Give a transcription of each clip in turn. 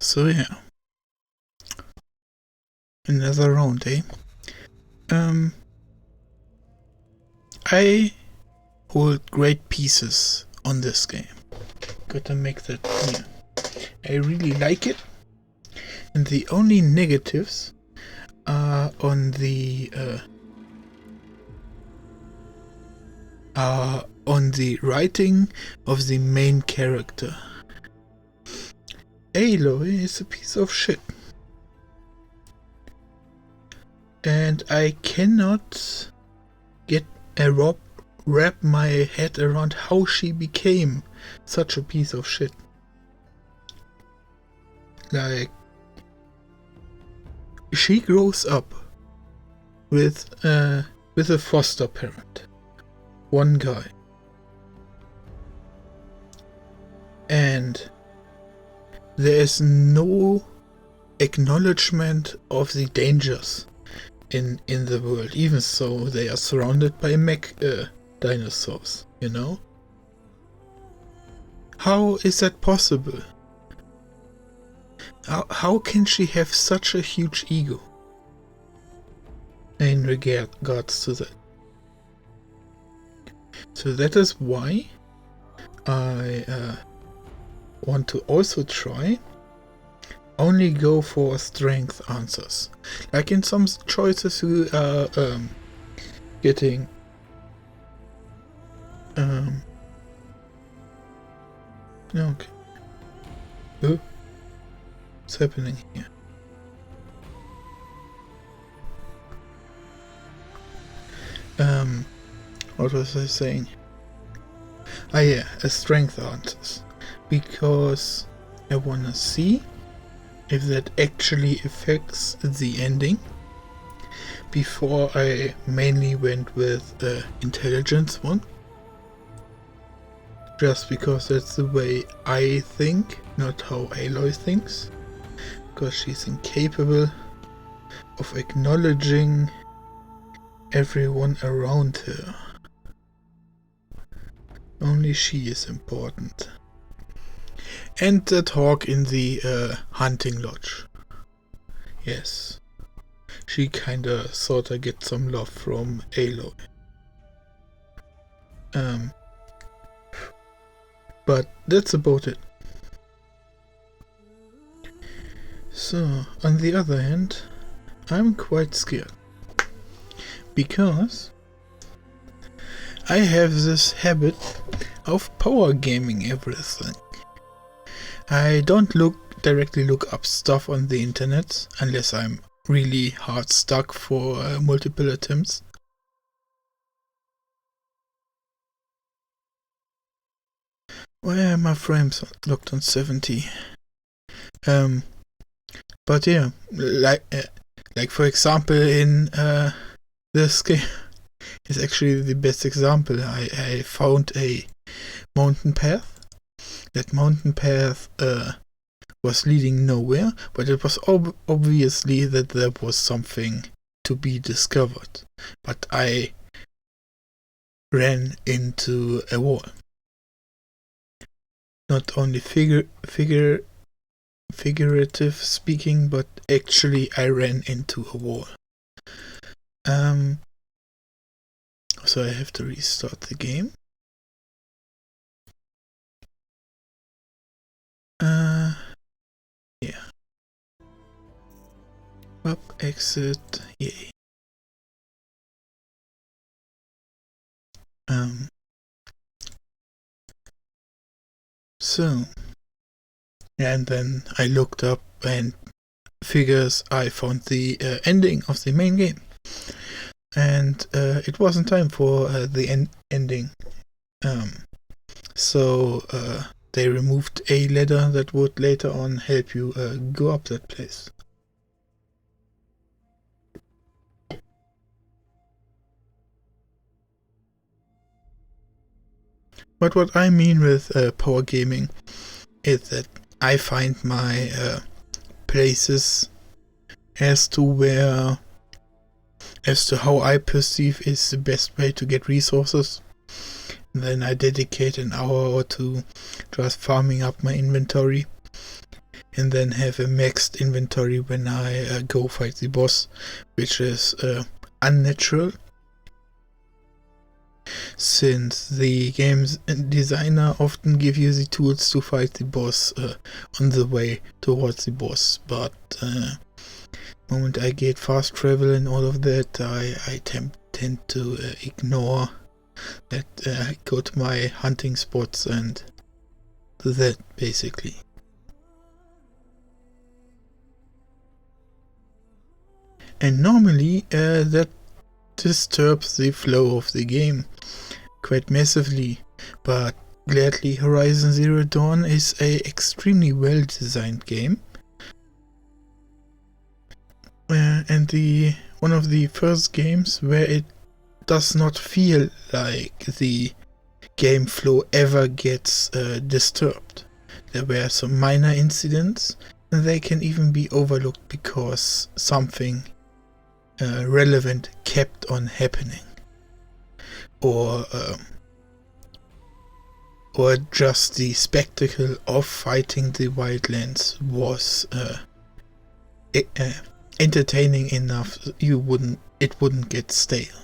So yeah, another round, eh? I hold great pieces on this game. Gotta make that clear. I really like it, and the only negatives are on the writing of the main character. Aloy is a piece of shit. And I cannot wrap my head around how she became such a piece of shit. Like, she grows up with a foster parent, one guy, and there is no acknowledgement of the dangers in the world, even so they are surrounded by mech dinosaurs, you know? How is that possible? How can she have such a huge ego in regards to that? So that is why I want to also try only go for strength answers. Like in some choices you are getting okay. Oh, what's happening here? What was I saying? Ah yeah, a strength answers. Because I wanna see if that actually affects the ending. Before I mainly went with the intelligence one. Just because that's the way I think, not how Aloy thinks. Because she's incapable of acknowledging everyone around her. Only she is important. And the talk in the hunting lodge. Yes. She kinda sorta gets some love from Aloy. But that's about it. So, on the other hand, I'm quite scared. Because I have this habit of power gaming everything. I don't directly look up stuff on the internet unless I'm really hard stuck for multiple attempts. Why are my frames locked on 70? But yeah, like for example in this game is actually the best example. I found a mountain path. That mountain path was leading nowhere, but it was obviously that there was something to be discovered. But I ran into a wall. Not only figurative speaking, but actually I ran into a wall. So I have to restart the game. Yeah. Up, exit, yay. So, and then I looked up and figures I found the ending of the main game. And it wasn't time for the ending. So they removed a ladder that would later on help you go up that place. But what I mean with power gaming is that I find my places as to how I perceive is the best way to get resources. Then I dedicate an hour or two just farming up my inventory. and then have a maxed inventory when I go fight the boss, which is unnatural, since the game's designer often give you the tools to fight the boss on the way towards the boss, but moment I get fast travel and all of that, I tend to ignore that. I go to my hunting spots and do that basically. And normally that disturbs the flow of the game quite massively, but gladly Horizon Zero Dawn is a extremely well designed game, and one of the first games where it does not feel like the game flow ever gets disturbed. There were some minor incidents, and they can even be overlooked because something relevant kept on happening, or just the spectacle of fighting the wildlands was entertaining enough it wouldn't get stale.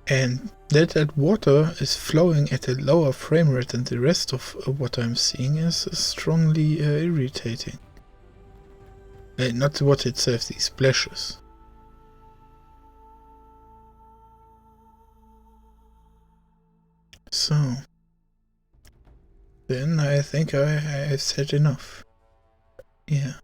And that water is flowing at a lower frame rate than the rest of what I'm seeing is strongly irritating. Not the water itself, the splashes. So, then I think I've said enough. Yeah.